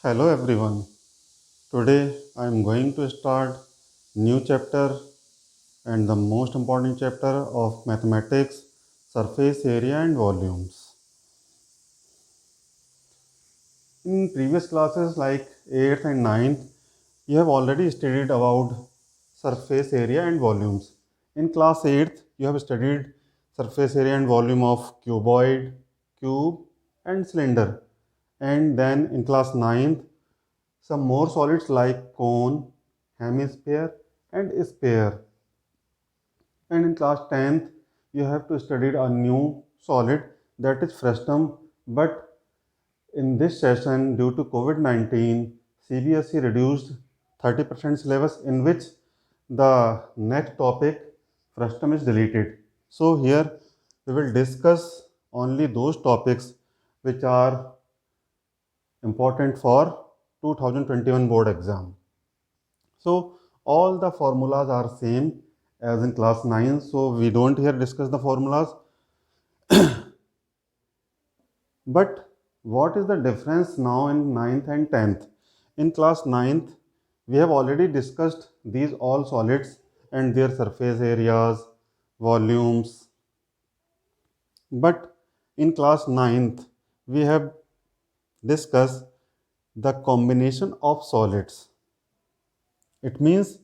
Hello everyone. Today I am going to start new chapter and the most important chapter of mathematics, surface area and volumes. In previous classes like 8th and 9th, you have already studied about surface area and volumes. In class 8th, you have studied surface area and volume of cuboid, cube and cylinder. And then in class 9th, some more solids like cone, hemisphere and sphere. And in class 10th, you have to study a new solid that is frustum. But in this session, due to COVID-19, CBSE reduced 30% syllabus in which the next topic frustum is deleted. So here we will discuss only those topics which are important for 2021 board exam. So all the formulas are same as in class 9. So we don't here discuss the formulas. But what is the difference now in 9th and 10th? In class 9th, we have already discussed these all solids and their surface areas, volumes. But in class 9th, we have discussed the combination of solids. It means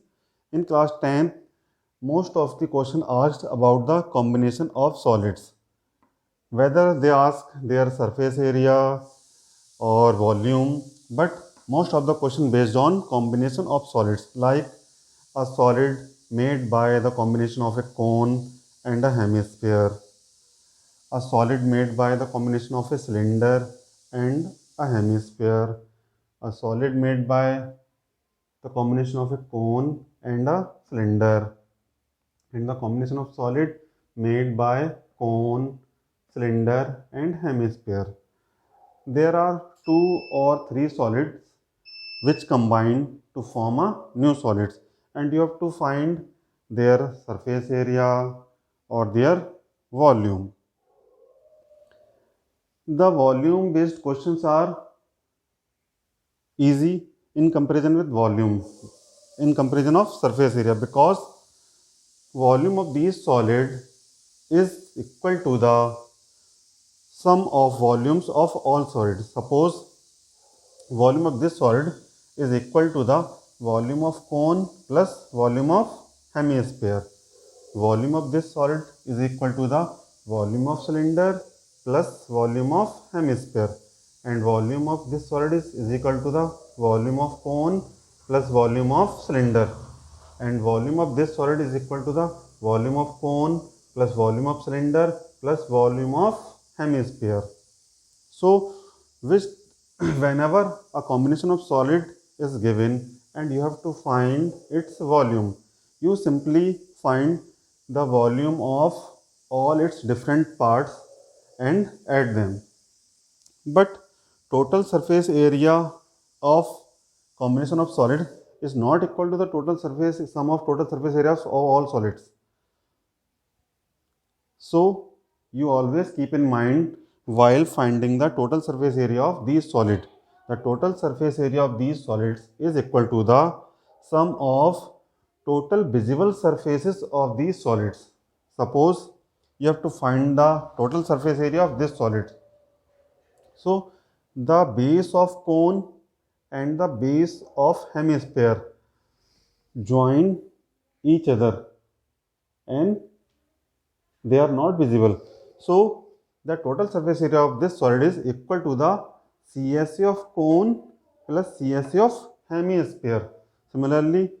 in class 10th, most of the question asked about the combination of solids. Whether they ask their surface area or volume, but most of the question based on combination of solids, like a solid made by the combination of a cone and a hemisphere, a solid made by the combination of a cylinder and a hemisphere, a solid made by the combination of a cone and a cylinder, and the combination of solid made by cone, cylinder and hemisphere. There are two or three solids which combine to form a new solids, and you have to find their surface area or their volume. The volume based questions are easy in comparison with volume, in comparison of surface area, because volume of these solid is equal to the sum of volumes of all solids. Suppose volume of this solid is equal to the volume of cone plus volume of hemisphere. Volume of this solid is equal to the volume of cylinder plus volume of hemisphere, and volume of this solid is equal to the volume of cone plus volume of cylinder, and volume of this solid is equal to the volume of cone plus volume of cylinder plus volume of hemisphere. So which whenever a combination of solid is given and you have to find its volume, you simply find the volume of all its different parts and add them. But total surface area of combination of solid is not equal to the total surface sum of total surface areas of all solids. So you always keep in mind while finding the total surface area of these solids. The total surface area of these solids is equal to the sum of total visible surfaces of these solids. Suppose you have to find the total surface area of this solid. So the base of cone and the base of hemisphere join each other and they are not visible. So the total surface area of this solid is equal to the CSA of cone plus CSA of hemisphere. Similarly,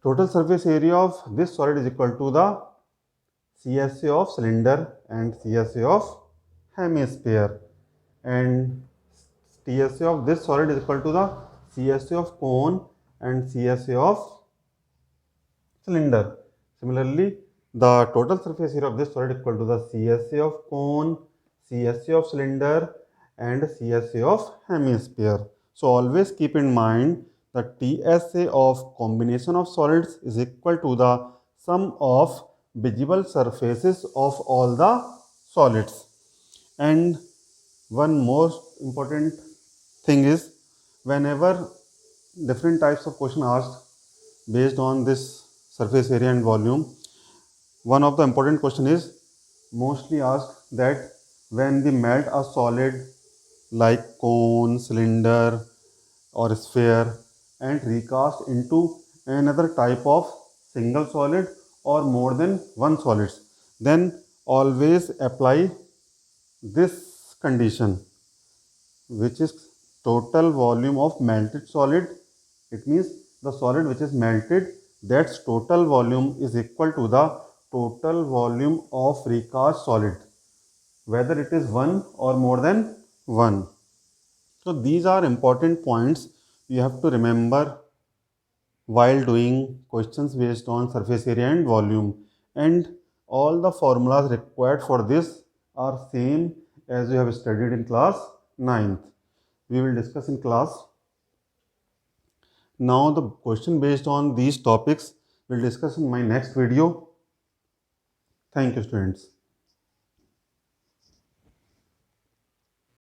total surface area of this solid is equal to the CSA of cylinder and CSA of hemisphere, and TSA of this solid is equal to the CSA of cone and CSA of cylinder. Similarly, the total surface area of this solid is equal to the CSA of cone, CSA of cylinder and CSA of hemisphere. So always keep in mind that TSA of combination of solids is equal to the sum of visible surfaces of all the solids. And one most important thing is whenever different types of question asked based on this surface area and volume, one of the important question is mostly asked that when we melt a solid like cone, cylinder or sphere and recast into another type of single solid or more than one solids, then always apply this condition, which is total volume of melted solid. It means the solid which is melted, that's total volume is equal to the total volume of recast solid, whether it is one or more than one. So these are important points you have to remember while doing questions based on surface area and volume, and all the formulas required for this are same as you have studied in class 9th. We will discuss in class. Now the question based on these topics will discuss in my next video. Thank you, students.